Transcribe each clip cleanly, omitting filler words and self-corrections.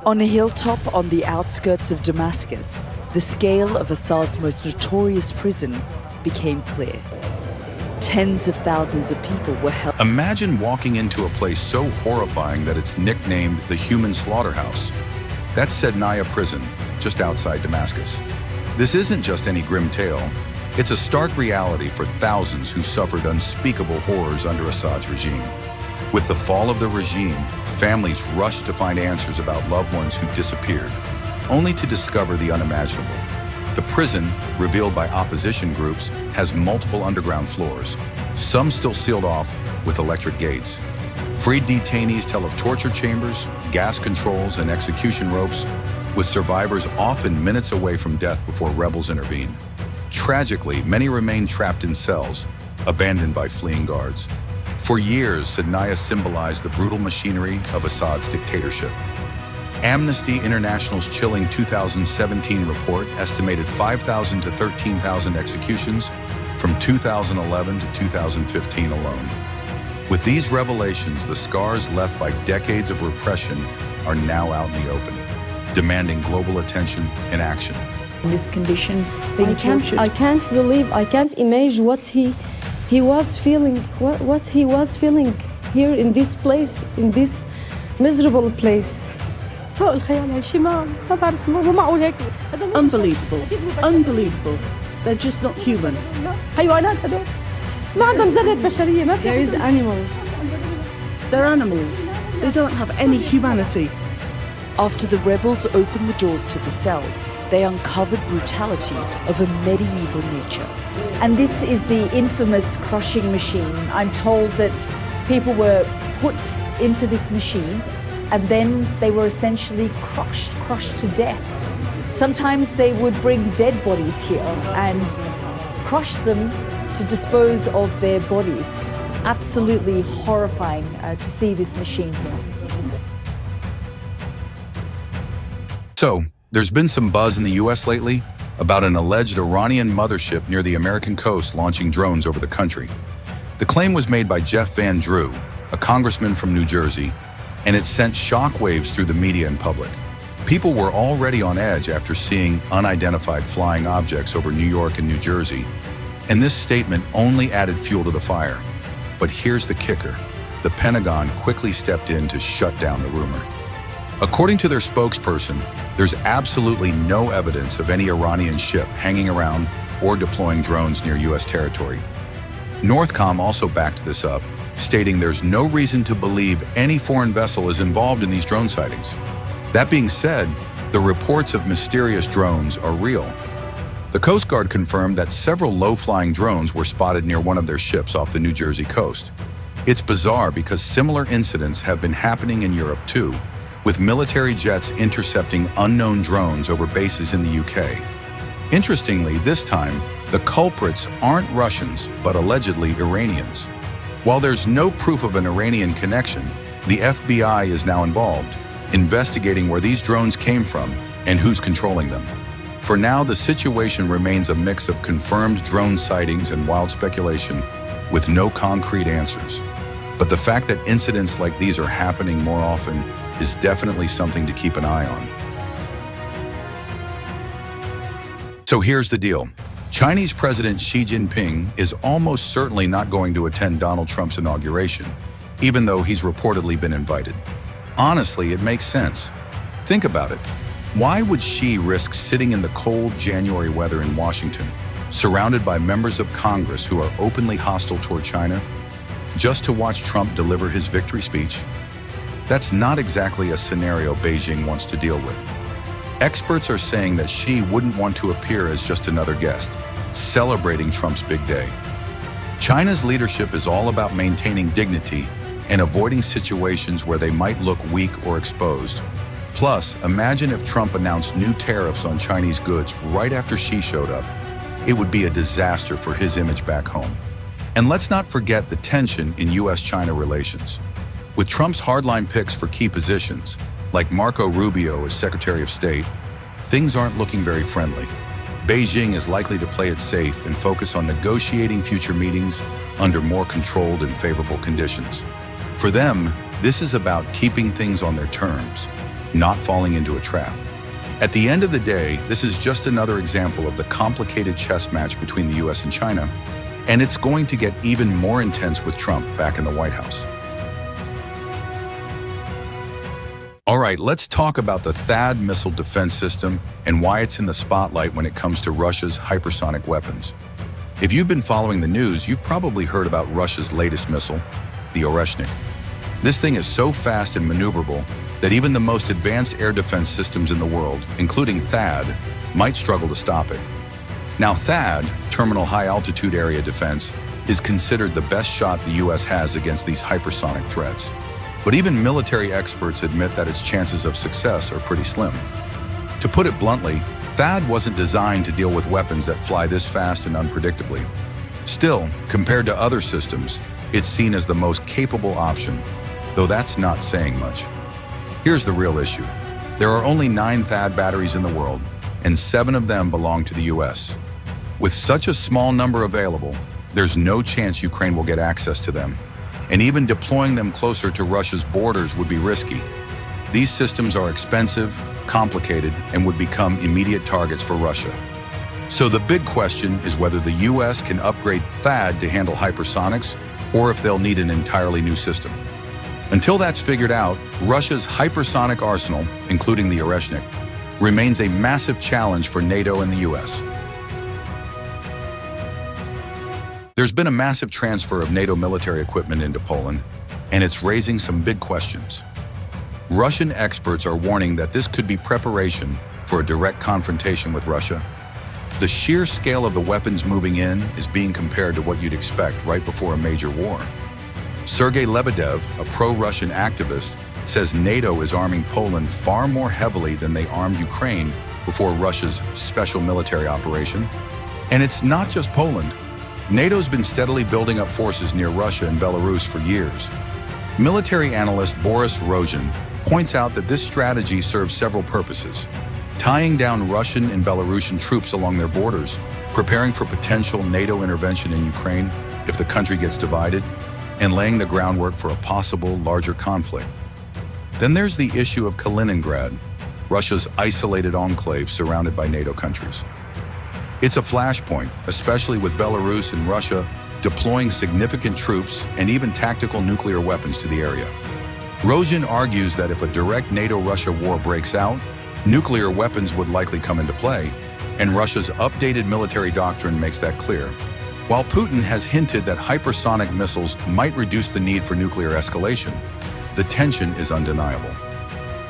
On a hilltop on the outskirts of Damascus, the scale of Assad's most notorious prison became clear. Tens of thousands of people were held. Imagine walking into a place so horrifying that it's nicknamed the human slaughterhouse. That's Sednaya prison, just outside Damascus. This isn't just any grim tale. It's a stark reality for thousands who suffered unspeakable horrors under Assad's regime. With the fall of the regime, families rushed to find answers about loved ones who disappeared, only to discover the unimaginable. The prison, revealed by opposition groups, has multiple underground floors, some still sealed off with electric gates. Freed detainees tell of torture chambers, gas controls, and execution ropes, with survivors often minutes away from death before rebels intervene. Tragically, many remain trapped in cells, abandoned by fleeing guards. For years, Sednaya symbolized the brutal machinery of Assad's dictatorship. Amnesty International's chilling 2017 report estimated 5,000 to 13,000 executions from 2011 to 2015 alone. With these revelations, the scars left by decades of repression are now out in the open, demanding global attention and action. In this condition, being tortured. I can't believe, I can't imagine what he was feeling, what he was feeling here in this place, in this miserable place. Unbelievable, unbelievable. They're just not human. There is animal. They're animals. They don't have any humanity. After the rebels opened the doors to the cells, they uncovered brutality of a medieval nature. And this is the infamous crushing machine. I'm told that people were put into this machine and then they were essentially crushed to death. Sometimes they would bring dead bodies here and crush them to dispose of their bodies. Absolutely horrifying to see this machine here. So, there's been some buzz in the US lately about an alleged Iranian mothership near the American coast launching drones over the country. The claim was made by Jeff Van Drew, a congressman from New Jersey, and it sent shockwaves through the media and public. People were already on edge after seeing unidentified flying objects over New York and New Jersey, and this statement only added fuel to the fire. But here's the kicker. The Pentagon quickly stepped in to shut down the rumor. According to their spokesperson, there's absolutely no evidence of any Iranian ship hanging around or deploying drones near US territory. Northcom also backed this up, stating there's no reason to believe any foreign vessel is involved in these drone sightings. That being said, the reports of mysterious drones are real. The Coast Guard confirmed that several low-flying drones were spotted near one of their ships off the New Jersey coast. It's bizarre because similar incidents have been happening in Europe too, with military jets intercepting unknown drones over bases in the UK. Interestingly, this time, the culprits aren't Russians, but allegedly Iranians. While there's no proof of an Iranian connection, the FBI is now involved, investigating where these drones came from and who's controlling them. For now, the situation remains a mix of confirmed drone sightings and wild speculation, with no concrete answers. But the fact that incidents like these are happening more often is definitely something to keep an eye on. So here's the deal. Chinese President Xi Jinping is almost certainly not going to attend Donald Trump's inauguration, even though he's reportedly been invited. Honestly, it makes sense. Think about it. Why would Xi risk sitting in the cold January weather in Washington, surrounded by members of Congress who are openly hostile toward China, just to watch Trump deliver his victory speech? That's not exactly a scenario Beijing wants to deal with. Experts are saying that Xi wouldn't want to appear as just another guest, celebrating Trump's big day. China's leadership is all about maintaining dignity and avoiding situations where they might look weak or exposed. Plus, imagine if Trump announced new tariffs on Chinese goods right after Xi showed up. It would be a disaster for his image back home. And let's not forget the tension in US-China relations. With Trump's hardline picks for key positions, like Marco Rubio as Secretary of State, things aren't looking very friendly. Beijing is likely to play it safe and focus on negotiating future meetings under more controlled and favorable conditions. For them, this is about keeping things on their terms, not falling into a trap. At the end of the day, this is just another example of the complicated chess match between the US and China, and it's going to get even more intense with Trump back in the White House. All right, let's talk about the THAAD missile defense system and why it's in the spotlight when it comes to Russia's hypersonic weapons. If you've been following the news, you've probably heard about Russia's latest missile, the Oreshnik. This thing is so fast and maneuverable that even the most advanced air defense systems in the world, including THAAD, might struggle to stop it. Now, THAAD, Terminal High Altitude Area Defense, is considered the best shot the US has against these hypersonic threats. But even military experts admit that its chances of success are pretty slim. To put it bluntly, THAAD wasn't designed to deal with weapons that fly this fast and unpredictably. Still, compared to other systems, it's seen as the most capable option, though that's not saying much. Here's the real issue. There are only 9 THAAD batteries in the world, and 7 of them belong to the US. With such a small number available, there's no chance Ukraine will get access to them, and even deploying them closer to Russia's borders would be risky. These systems are expensive, complicated, and would become immediate targets for Russia. So the big question is whether the US can upgrade THAAD to handle hypersonics, or if they'll need an entirely new system. Until that's figured out, Russia's hypersonic arsenal, including the Oreshnik, remains a massive challenge for NATO and the US. There's been a massive transfer of NATO military equipment into Poland, and it's raising some big questions. Russian experts are warning that this could be preparation for a direct confrontation with Russia. The sheer scale of the weapons moving in is being compared to what you'd expect right before a major war. Sergei Lebedev, a pro-Russian activist, says NATO is arming Poland far more heavily than they armed Ukraine before Russia's special military operation. And it's not just Poland. NATO's been steadily building up forces near Russia and Belarus for years. Military analyst Boris Rozhin points out that this strategy serves several purposes: tying down Russian and Belarusian troops along their borders, preparing for potential NATO intervention in Ukraine if the country gets divided, and laying the groundwork for a possible larger conflict. Then there's the issue of Kaliningrad, Russia's isolated enclave surrounded by NATO countries. It's a flashpoint, especially with Belarus and Russia deploying significant troops and even tactical nuclear weapons to the area. Rozhin argues that if a direct NATO-Russia war breaks out, nuclear weapons would likely come into play, and Russia's updated military doctrine makes that clear. While Putin has hinted that hypersonic missiles might reduce the need for nuclear escalation, the tension is undeniable.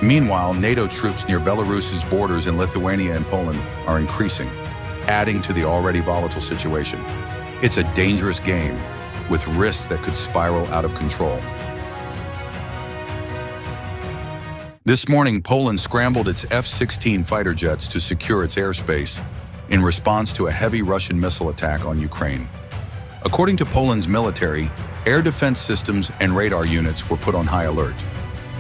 Meanwhile, NATO troops near Belarus's borders in Lithuania and Poland are increasing, adding to the already volatile situation. It's a dangerous game, with risks that could spiral out of control. This morning, Poland scrambled its F-16 fighter jets to secure its airspace in response to a heavy Russian missile attack on Ukraine. According to Poland's military, air defense systems and radar units were put on high alert.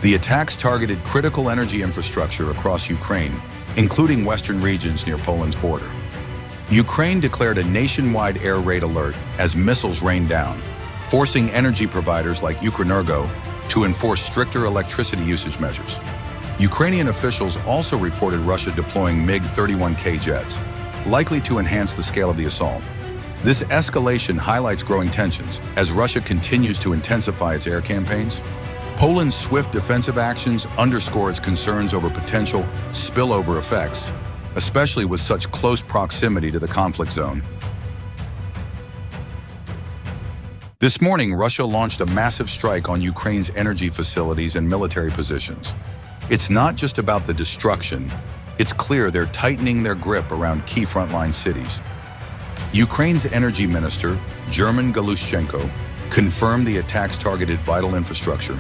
The attacks targeted critical energy infrastructure across Ukraine, including western regions near Poland's border. Ukraine declared a nationwide air raid alert as missiles rained down, forcing energy providers like Ukrenergo to enforce stricter electricity usage measures. Ukrainian officials also reported Russia deploying MiG-31K jets, likely to enhance the scale of the assault. This escalation highlights growing tensions as Russia continues to intensify its air campaigns. Poland's swift defensive actions underscore its concerns over potential spillover effects, especially with such close proximity to the conflict zone. This morning, Russia launched a massive strike on Ukraine's energy facilities and military positions. It's not just about the destruction. It's clear they're tightening their grip around key frontline cities. Ukraine's energy minister, German Galushchenko, confirmed the attacks targeted vital infrastructure,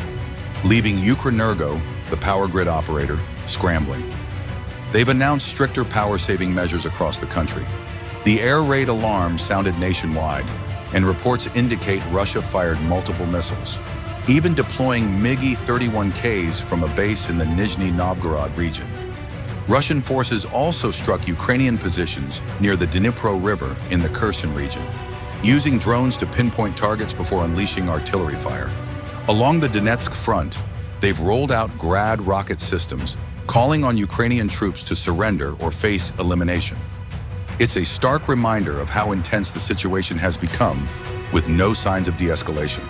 leaving Ukrenergo, the power grid operator, scrambling. They've announced stricter power-saving measures across the country. The air raid alarm sounded nationwide, and reports indicate Russia fired multiple missiles, even deploying MiG-31Ks from a base in the Nizhny Novgorod region. Russian forces also struck Ukrainian positions near the Dnipro River in the Kherson region, using drones to pinpoint targets before unleashing artillery fire. Along the Donetsk front, They've rolled out Grad rocket systems, calling on Ukrainian troops to surrender or face elimination. It's a stark reminder of how intense the situation has become, with no signs of de-escalation.